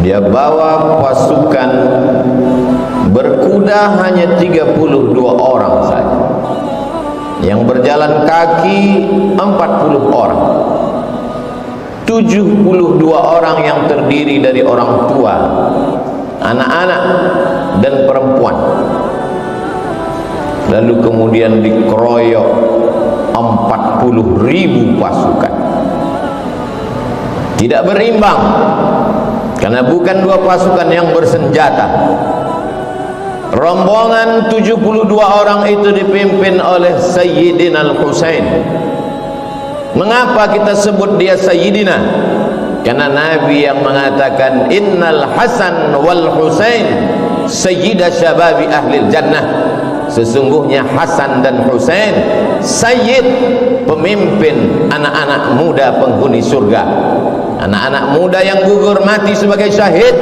Dia bawa pasukan berkuda hanya 32 orang saja, yang berjalan kaki 40 orang, 72 orang yang terdiri dari orang tua, anak-anak dan perempuan. Lalu kemudian dikeroyok 40.000 pasukan. Tidak berimbang, karena bukan dua pasukan yang bersenjata. Rombongan 72 orang itu dipimpin oleh Sayyidina Al-Husain. Mengapa kita sebut dia Sayyidina? Karena Nabi yang mengatakan Innal Hasan wal Husain Sayyida Syababi Ahlil Jannah. Sesungguhnya Hasan dan Husain Sayyid, pemimpin anak-anak muda penghuni surga. Anak-anak muda yang gugur mati sebagai syahid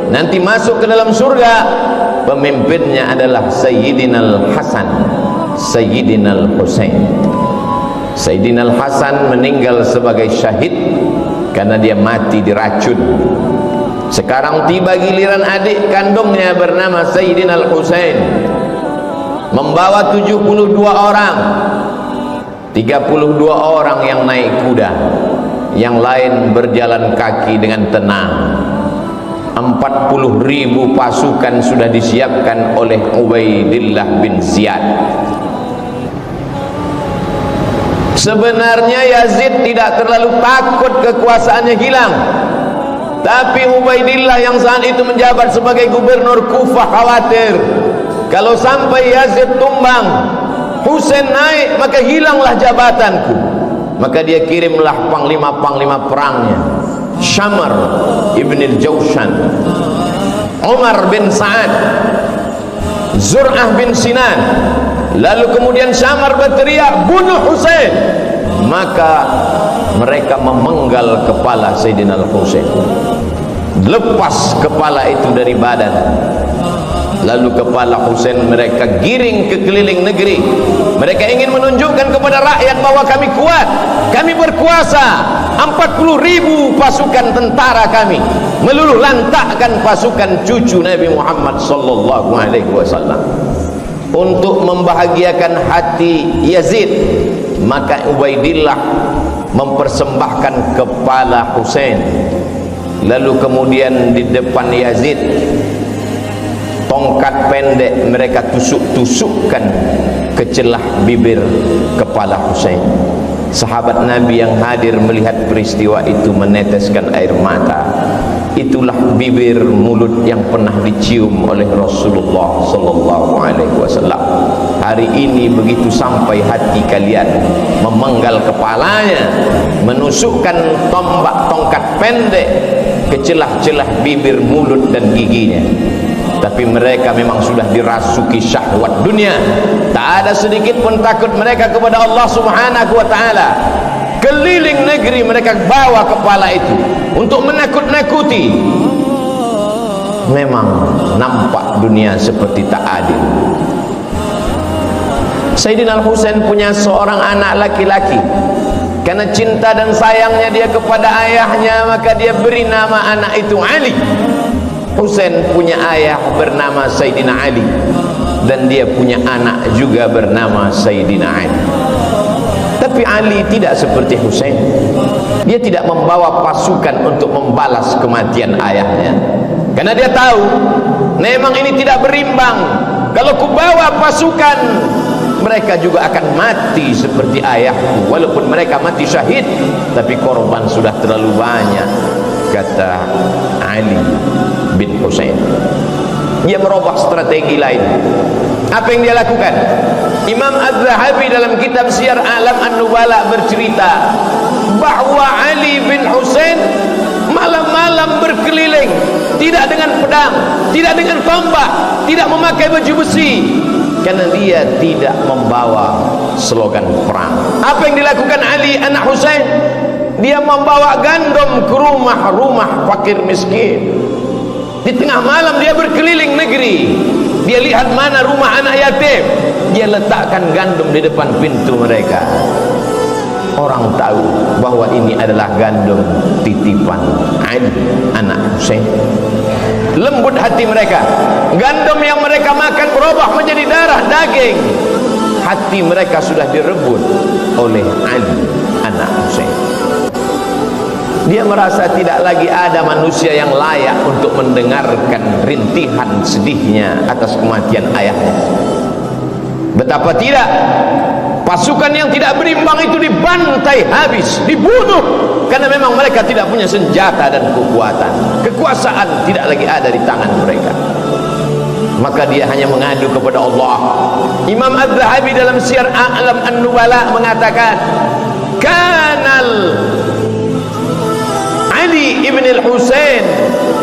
nanti masuk ke dalam surga. Pemimpinnya adalah Sayyidina Al-Hasan, Sayyidina Al-Husain. Sayyidina Al-Hasan meninggal sebagai syahid karena dia mati diracun. Sekarang tiba giliran adik kandungnya bernama Sayyidina Al-Husain, membawa 72 orang, 32 orang yang naik kuda, yang lain berjalan kaki dengan tenang. 40.000 pasukan sudah disiapkan oleh Ubaidillah bin Ziyad. Sebenarnya Yazid tidak terlalu takut kekuasaannya hilang, tapi Ubaidillah yang saat itu menjabat sebagai gubernur Kufah khawatir kalau sampai Yazid tumbang, Husain naik, maka hilanglah jabatanku. Maka dia kirimlah panglima-panglima perangnya, Syamar ibn al-Jawshan, Umar bin Sa'ad, Zur'ah bin Sinan. Lalu kemudian Syamar berteriak, bunuh Husain. Maka mereka memenggal kepala Sayyidina Al-Husain, lepas kepala itu dari badan. Lalu kepala Husain mereka giring ke keliling negeri. Mereka ingin menunjukkan kepada rakyat bahwa kami kuat, kami berkuasa. 40.000 pasukan tentara kami meluluh lantakkan pasukan cucu Nabi Muhammad sallallahu alaihi wasallam. Untuk membahagiakan hati Yazid, maka Ubaidillah mempersembahkan kepala Husain. Lalu kemudian di depan Yazid, tongkat pendek mereka tusuk-tusukkan ke celah bibir kepala Husain. Sahabat Nabi yang hadir melihat peristiwa itu meneteskan air mata. Itulah bibir mulut yang pernah dicium oleh Rasulullah sallallahu alaihi wasallam. Hari ini begitu sampai hati kalian memenggal kepalanya, menusukkan tongkat pendek ke celah-celah bibir, mulut dan giginya. Tapi mereka memang sudah dirasuki syahwat dunia. Tak ada sedikit pun takut mereka kepada Allah subhanahu wa ta'ala. Keliling negeri mereka bawa kepala itu untuk menakut-nakuti. Memang nampak dunia seperti tak adil. Sayyidina Al-Husain punya seorang anak laki-laki. Karena cinta dan sayangnya dia kepada ayahnya, maka dia beri nama anak itu Ali. Husain punya ayah bernama Sayyidina Ali, dan dia punya anak juga bernama Sayyidina Ali. Tapi Ali tidak seperti Husain. Dia tidak membawa pasukan untuk membalas kematian ayahnya, karena dia tahu memang ini tidak berimbang. Kalau kubawa pasukan, mereka juga akan mati seperti ayahku. Walaupun mereka mati syahid, tapi korban sudah terlalu banyak, kata Ali bin Husain. Dia merubah strategi lain. Apa yang dia lakukan? Imam Az-Zahabi dalam kitab Syiar A'lam An-Nubala bercerita bahwa Ali bin Husain malam-malam berkeliling, tidak dengan pedang, tidak dengan tombak, tidak memakai baju besi, karena dia tidak membawa slogan perang. Apa yang dilakukan Ali anak Husain? Dia membawa gandum ke rumah-rumah fakir miskin. Di tengah malam dia berkeliling negeri. Dia lihat mana rumah anak yatim, dia letakkan gandum di depan pintu mereka. orang tahu bahwa ini adalah gandum titipan Ali anak Husain. Lembut hati mereka, gandum yang mereka makan berubah menjadi darah daging. Hati mereka sudah direbut oleh Ali anak Husain. Dia merasa tidak lagi ada manusia yang layak untuk mendengarkan rintihan sedihnya atas kematian ayahnya. Betapa tidak, pasukan yang tidak berimbang itu dibantai habis, dibunuh, karena memang mereka tidak punya senjata dan kekuatan. Kekuasaan tidak lagi ada di tangan mereka. Maka dia hanya mengadu kepada Allah. Imam Az-Zahabi dalam Syiar A'lam An-Nubala mengatakan, kanal Ali ibn al-Husain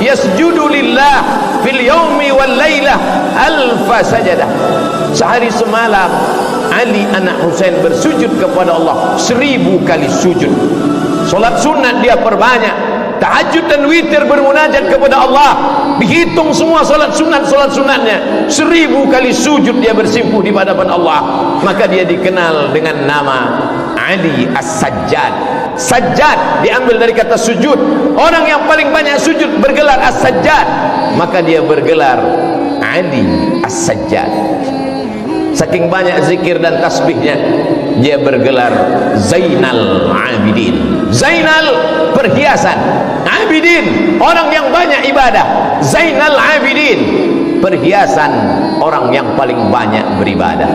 yasjudu lillah fil yawmi wal laylah alfa sajadah. Sehari semalam Ali anak Husain bersujud kepada Allah 1000 kali sujud. Solat sunat dia perbanyak, tahajud dan witir bermunajat kepada Allah. Dihitung semua solat sunatnya, 1000 kali sujud dia bersimpuh di hadapan Allah. Maka dia dikenal dengan nama Ali As-Sajjad. Sajjad diambil dari kata sujud. Orang yang paling banyak sujud bergelar As-Sajjad, maka dia bergelar Ali As-Sajjad. Saking banyak zikir dan tasbihnya, dia bergelar Zainal Abidin. Zainal perhiasan, Abidin orang yang banyak ibadah. Zainal Abidin perhiasan orang yang paling banyak beribadah.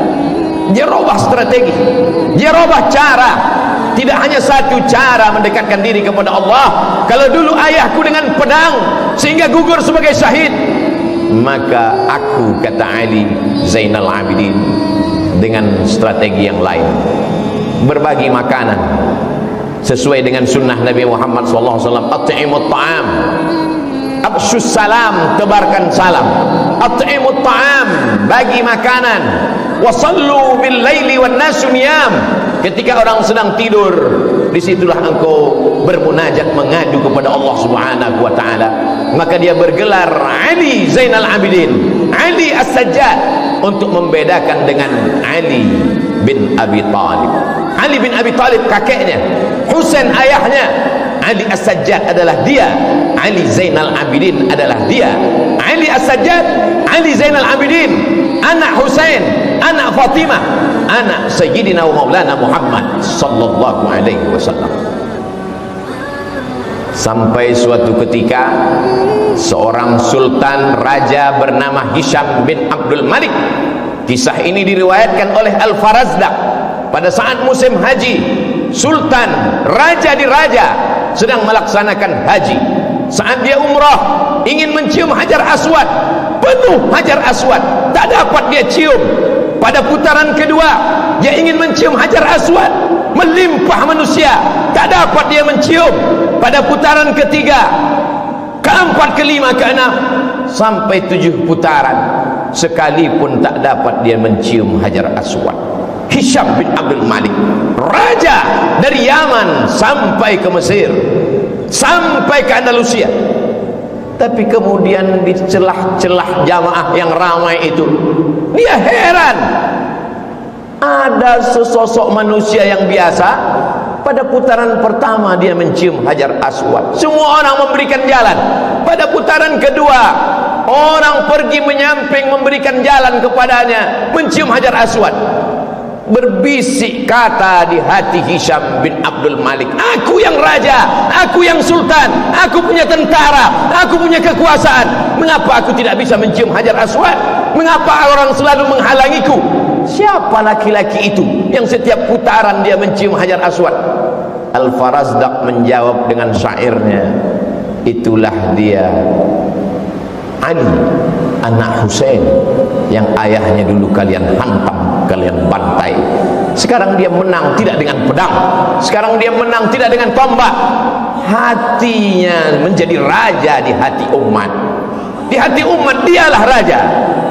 Dia robah strategi, dia robah cara. Tidak hanya satu cara mendekatkan diri kepada Allah. Kalau dulu ayahku dengan pedang sehingga gugur sebagai syahid, maka aku, kata Ali Zainal Abidin, dengan strategi yang lain, berbagi makanan sesuai dengan sunnah Nabi Muhammad SAW. At'imut ta'am, absyus salam, tebarkan salam. At'imut ta'am, bagi makanan. Wasallu bil laili wan nasu niyam, ketika orang sedang tidur, disitulah engkau bermunajat, mengadu kepada Allah Subhanahu wa ta'ala. Maka dia bergelar Ali Zainal Abidin, Ali As-Sajjad, untuk membedakan dengan Ali bin Abi Talib. Ali bin Abi Talib kakeknya, Husain ayahnya. Ali As-Sajjad adalah dia, Ali Zainal Abidin adalah dia. Ali As-Sajjad, Ali Zainal Abidin, anak Husain, anak Fatimah, anak Sayyidina wa Maulana Muhammad sallallahu alaihi wasallam. Sampai suatu ketika seorang sultan raja bernama Hisham bin Abdul Malik. Kisah ini diriwayatkan oleh Al-Farazdaq. Pada saat musim haji, sultan raja di raja sedang melaksanakan haji. Saat dia umrah, ingin mencium Hajar Aswad, penuh Hajar Aswad, tak dapat dia cium. Pada putaran kedua, dia ingin mencium Hajar Aswad, melimpah manusia, tak dapat dia mencium. Pada putaran ketiga, keempat, kelima, keenam, sampai 7 putaran, sekalipun tak dapat dia mencium Hajar Aswad. Hisham bin Abdul Malik, raja dari Yaman sampai ke Mesir, sampai ke Andalusia. Tapi kemudian di celah-celah jamaah yang ramai itu, dia heran, ada sesosok manusia yang biasa. Pada putaran pertama dia mencium Hajar Aswad, semua orang memberikan jalan. Pada putaran kedua, orang pergi menyamping memberikan jalan kepadanya, mencium Hajar Aswad. Berbisik kata di hati Hisham bin Abdul Malik, aku yang raja, aku yang sultan, aku punya tentara, aku punya kekuasaan, mengapa aku tidak bisa mencium Hajar Aswad? Mengapa orang selalu menghalangiku? Siapa laki-laki itu yang setiap putaran dia mencium Hajar Aswad? Al-Farazdaq menjawab dengan syairnya, itulah dia Ali anak Husain yang ayahnya dulu kalian hantam, kalian bantai. Sekarang dia menang tidak dengan pedang, sekarang dia menang tidak dengan tombak. Hatinya menjadi raja di hati umat. Di hati umat dialah raja.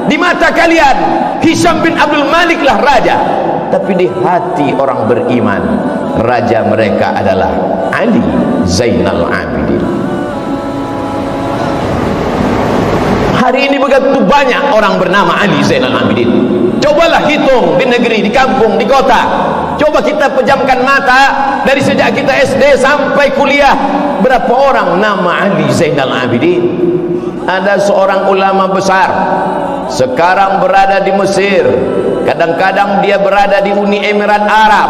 Di mata kalian Hisham bin Abdul Malik lah raja, tapi di hati orang beriman, raja mereka adalah Ali Zainal Abidin. Hari ini begitu banyak orang bernama Ali Zainal Abidin. Cobalah hitung di negeri, di kampung, di kota, Coba kita pejamkan mata dari sejak kita SD sampai kuliah, berapa orang nama Ali Zainal Abidin? Ada seorang ulama besar sekarang berada di Mesir, kadang-kadang dia berada di Uni Emirat Arab,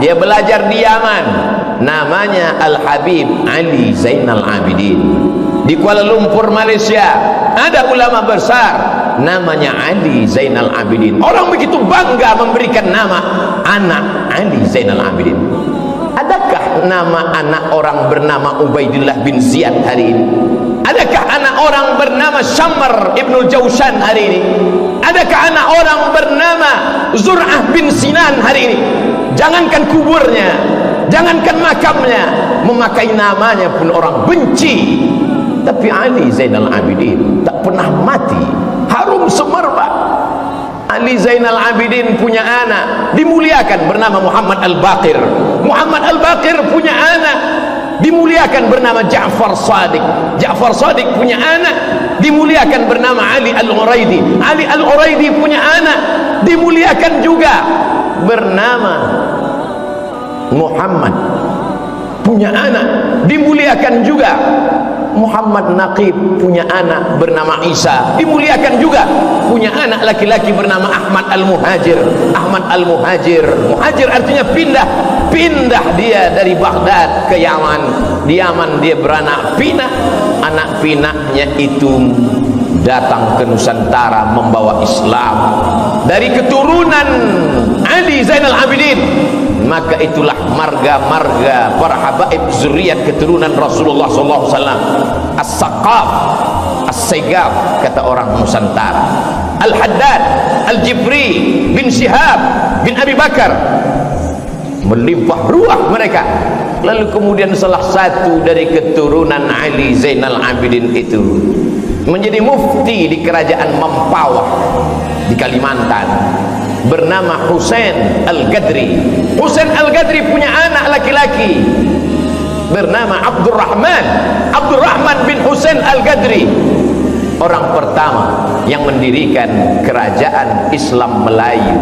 dia belajar di Yaman, namanya Al-Habib Ali Zainal Abidin. Di Kuala Lumpur, Malaysia, ada ulama besar namanya Ali Zainal Abidin. Orang begitu bangga memberikan nama anak Ali Zainal Abidin. Adakah nama anak orang bernama Ubaidillah bin Ziyad hari ini? Adakah anak orang bernama Syamr ibnul Jawshan hari ini? Adakah anak orang bernama Zur'ah bin Sinan hari ini? Jangankan kuburnya, jangankan makamnya, memakai namanya pun orang benci. Tapi Ali Zainal Abidin tak pernah mati, harum semerbak. Ali Zainal Abidin punya anak dimuliakan bernama Muhammad Al-Baqir. Muhammad Al-Baqir punya anak dimuliakan bernama Ja'far Shadiq. Ja'far Shadiq punya anak dimuliakan bernama Ali Al-Uraidi. Ali Al-Uraidi punya anak dimuliakan juga bernama Muhammad. Punya anak dimuliakan juga. Muhammad Naqib punya anak bernama Isa, dimuliakan juga. Punya anak laki-laki bernama Ahmad Al-Muhajir. Ahmad Al-Muhajir, muhajir artinya pindah. Pindah dia dari Baghdad ke Yaman. Di Yaman dia beranak pinak. Anak pinaknya itu datang ke Nusantara membawa Islam dari keturunan Ali Zainal Abidin. Maka itulah marga-marga para habaib zuriat keturunan Rasulullah SAW. As-Saqaf, As-Segaf kata orang Nusantara. Al-Haddad, Al-Jibri bin Syihab bin Abi Bakar, melimpah ruah mereka. Lalu kemudian salah satu dari keturunan Ali Zainal Abidin itu menjadi mufti di kerajaan Mempawah di Kalimantan, bernama Husain Al-Gadri. Husain Al-Gadri punya anak laki-laki bernama Abdurrahman. Abdurrahman bin Husain Al-Gadri, orang pertama yang mendirikan kerajaan Islam Melayu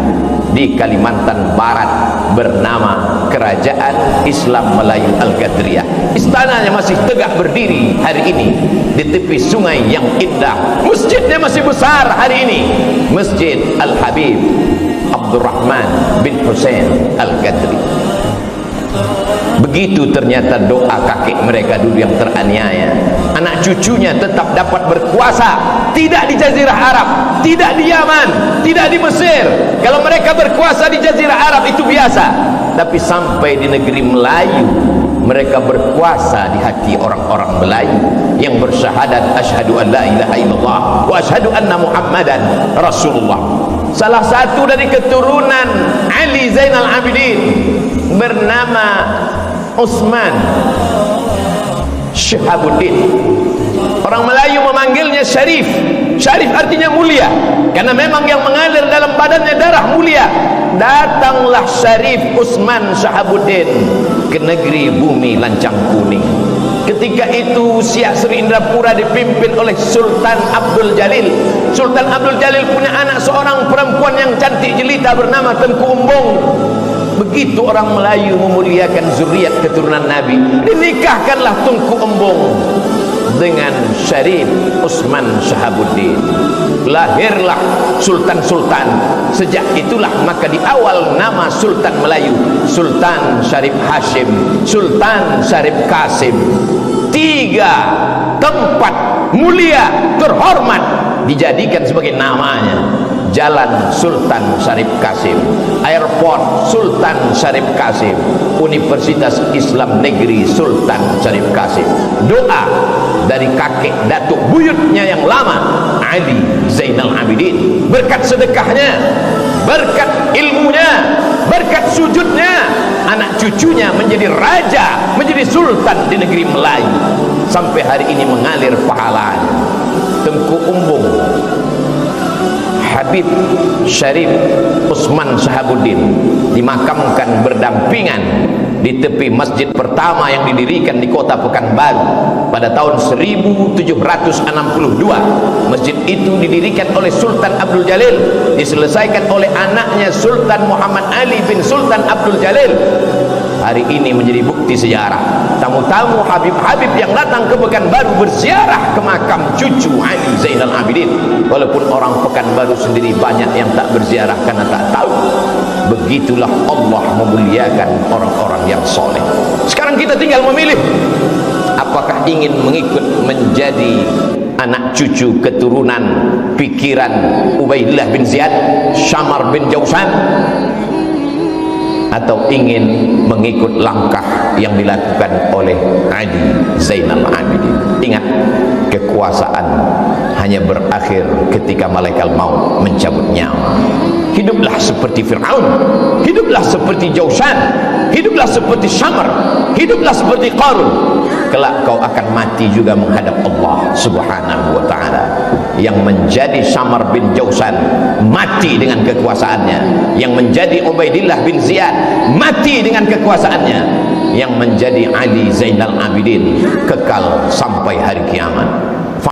di Kalimantan Barat, bernama Kerajaan Islam Melayu Al-Gadriyah. Istananya masih tegak berdiri hari ini di tepi sungai yang indah. Masjidnya masih besar hari ini, Masjid Al-Habib Abdurrahman bin Husain Al-Gadri. Begitu ternyata doa kakek mereka dulu yang teraniaya, anak cucunya tetap dapat berkuasa. Tidak di Jazirah Arab, tidak di Yaman, tidak di Mesir. Kalau mereka berkuasa di Jazirah Arab itu biasa, tapi sampai di negeri Melayu mereka berkuasa di hati orang-orang Melayu yang bersyahadat asyhadu an la ilaha illallah wa asyhadu anna Muhammadan Rasulullah. Salah satu dari keturunan Ali Zainal Abidin bernama Utsman Syihabuddin. Orang Melayu memanggilnya Syarif. Syarif artinya mulia, karena memang yang mengalir dalam badannya darah mulia. Datanglah Syarif Utsman Syihabuddin ke negeri bumi lancang kuning. Ketika itu Siak Sri Indrapura dipimpin oleh Sultan Abdul Jalil. Sultan Abdul Jalil punya anak seorang perempuan yang cantik jelita bernama Tengku Umbung. Begitu orang Melayu memuliakan zuriat keturunan Nabi, dinikahkanlah Tengku Umbung dengan Syarif Utsman Syihabuddin. Lahirlah sultan-sultan. Sejak itulah maka di awal nama Sultan Melayu, Sultan Syarif Hashim, Sultan Syarif Qasim. 3 tempat mulia terhormat dijadikan sebagai namanya. Jalan Sultan Syarif Qasim, airport Sultan Syarif Qasim, Universitas Islam Negeri Sultan Syarif Qasim. Doa dari kakek datuk buyutnya yang lama, Ali Zainal Abidin. Berkat sedekahnya, berkat ilmunya, berkat sujudnya, anak cucunya menjadi raja, menjadi sultan di negeri Melayu. Sampai hari ini mengalir pahalanya. Tengku Umbung Habib Syarif Utsman Syihabuddin dimakamkan berdampingan di tepi masjid pertama yang didirikan di kota Pekanbaru. pada tahun 1762. Masjid itu didirikan oleh Sultan Abdul Jalil, diselesaikan oleh anaknya Sultan Muhammad Ali bin Sultan Abdul Jalil. Hari ini menjadi bukti sejarah. Tamu-tamu Habib-Habib yang datang ke Pekanbaru berziarah ke makam cucu Ali Zainal Abidin. Walaupun orang Pekanbaru sendiri banyak yang tak berziarah karena tak tahu. Begitulah Allah memuliakan orang-orang yang soleh. Sekarang kita tinggal memilih, apakah ingin mengikut menjadi anak cucu keturunan pikiran Ubaidillah bin Ziyad, Syamar bin Jausan, atau ingin mengikut langkah yang dilakukan oleh Ali Zainal Abidin. Ingat, kekuasaan hanya berakhir ketika malaikat maut mencabut nyawa. Hiduplah seperti Fir'aun, hiduplah seperti Jausan, hiduplah seperti Syamar, hiduplah seperti Qarun. Kelak kau akan mati juga menghadap Allah Subhanahu wa ta'ala. Yang menjadi Syamar bin Jausan mati dengan kekuasaannya, yang menjadi Ubaidillah bin Ziyad mati dengan kekuasaannya, yang menjadi Ali Zainal Abidin kekal sampai hari kiamat.